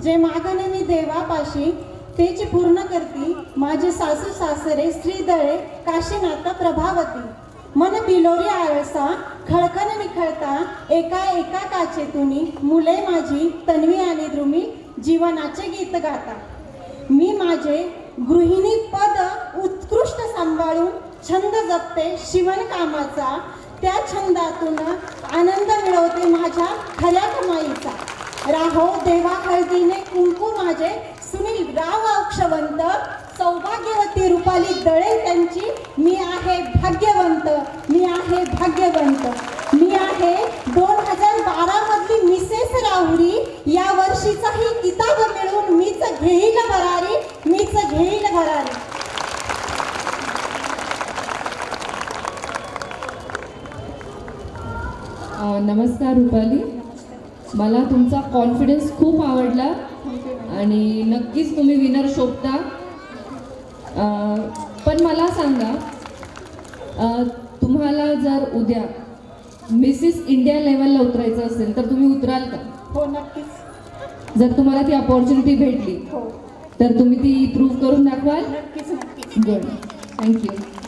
जे मागणे मी देवापाशी तेची पूर्ण करती माझे सासू सासरे श्रीदळे काशीनाथ प्रभावती मन बिलोरी आळसा खळखन निखळता एका एका काचेतुनी मुले माझी तन्वी आणि द्रुमी जीवनाचे गीत गाता मी माझे गृहिणी पद उत्कृष्ट सांभाळून छंद जपते शिवणकामाचा त्या छंदातून आनंद मिळवते माझ्या खऱ्या कमाईचा राहो देवा हळदीने कुंकू माझे सुनील राव अक्षवंत सौभाग्यवती रुपाली दळे त्यांची मी आहे भाग्यवंत मी आहे भाग्यवंत मी आहे 2012 मधली मिसेस राहुरी या वर्षीचाही किताब मिळून मीच घेईल भरारी मीच घेईल भरारी. नमस्कार रुपाली, मला तुमचा कॉन्फिडन्स खूप आवडला आणि नक्कीच तुम्ही विनर शोभता. पण मला सांगा, तुम्हाला जर उद्या मिसेस इंडिया लेवलला उतरायचं असेल तर तुम्ही उतराल का? हो नक्कीच. जर तुम्हाला ती अपॉर्च्युनिटी भेटली हो तर तुम्ही ती प्रूव्ह करून दाखवाल? नक्कीच नक्कीच. Good, thank you.